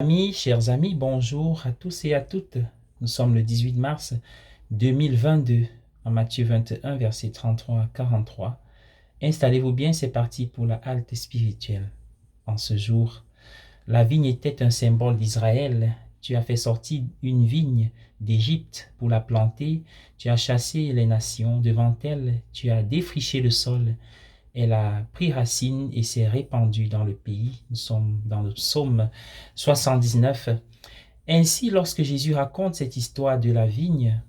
Amis, chers amis, bonjour à tous et à toutes. Nous sommes le 18 mars 2022, en Matthieu 21, versets 33 à 43. Installez-vous bien, c'est parti pour la halte spirituelle. En ce jour, la vigne était un symbole d'Israël. Tu as fait sortir une vigne d'Égypte pour la planter. Tu as chassé les nations devant elle. Tu as défriché le sol. Elle a pris racine et s'est répandue dans le pays. Nous sommes dans le psaume 79. Ainsi, lorsque Jésus raconte cette histoire de la vigne,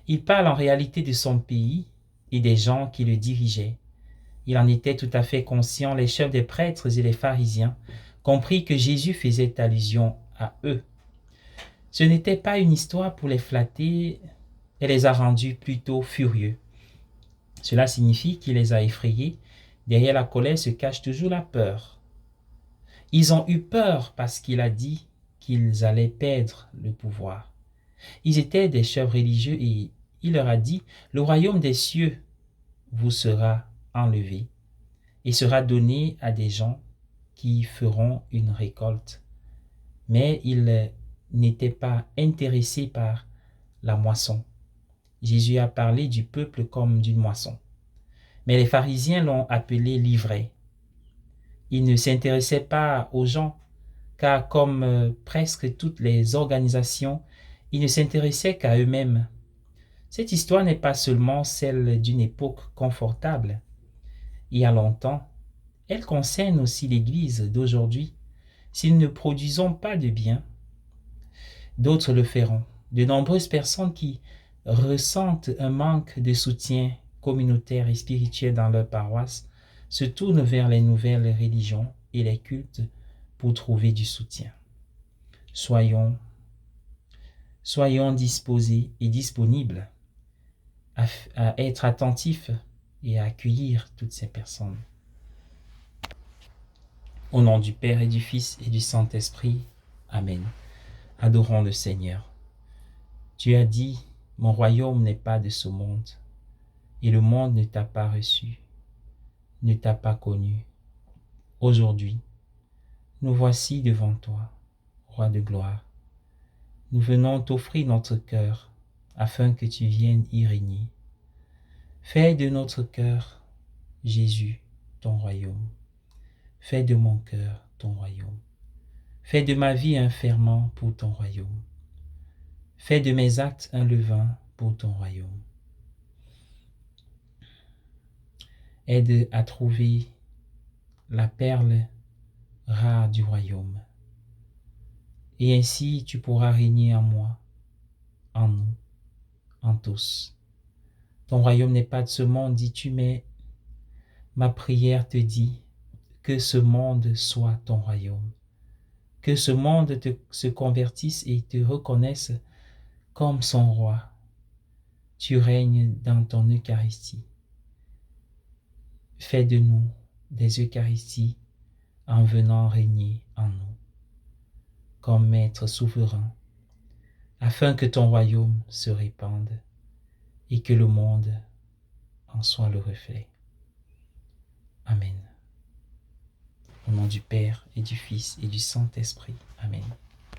il parle en réalité de son pays et des gens qui le dirigeaient. Il en était tout à fait conscient, les chefs des prêtres et les pharisiens compris que Jésus faisait allusion à eux. Ce n'était pas une histoire pour les flatter, elle les a rendus plutôt furieux. Cela signifie qu'il les a effrayés. Derrière la colère se cache toujours la peur. Ils ont eu peur parce qu'il a dit qu'ils allaient perdre le pouvoir. Ils étaient des chefs religieux et il leur a dit, le royaume des cieux vous sera enlevé et sera donné à des gens qui feront une récolte. Mais ils n'étaient pas intéressés par la moisson. Jésus a parlé du peuple comme d'une moisson. Mais les pharisiens l'ont appelé l'ivraie. Ils ne s'intéressaient pas aux gens, car comme presque toutes les organisations, ils ne s'intéressaient qu'à eux-mêmes. Cette histoire n'est pas seulement celle d'une époque confortable. Il y a longtemps, elle concerne aussi l'Église d'aujourd'hui. Si nous ne produisons pas de bien, d'autres le feront. De nombreuses personnes qui ressentent un manque de soutien communautaire et spirituel dans leur paroisse se tournent vers les nouvelles religions et les cultes pour trouver du soutien. Soyons disposés et disponibles à être attentifs et à accueillir toutes ces personnes. Au nom du Père et du Fils et du Saint-Esprit. Amen. Adorons le Seigneur. Tu as dit, mon royaume n'est pas de ce monde, et le monde ne t'a pas reçu, ne t'a pas connu. Aujourd'hui, nous voici devant toi, Roi de gloire. Nous venons t'offrir notre cœur, afin que tu viennes y régner. Fais de notre cœur, Jésus, ton royaume. Fais de mon cœur ton royaume. Fais de ma vie un ferment pour ton royaume. Fais de mes actes un levain pour ton royaume. Aide à trouver la perle rare du royaume. Et ainsi tu pourras régner en moi, en nous, en tous. Ton royaume n'est pas de ce monde, dis-tu, mais ma prière te dit que ce monde soit ton royaume. Que ce monde se convertisse et te reconnaisse comme son roi. Tu règnes dans ton Eucharistie. Fais de nous des Eucharisties en venant régner en nous, comme Maître souverain, afin que ton royaume se répande et que le monde en soit le reflet. Amen. Au nom du Père et du Fils et du Saint-Esprit. Amen.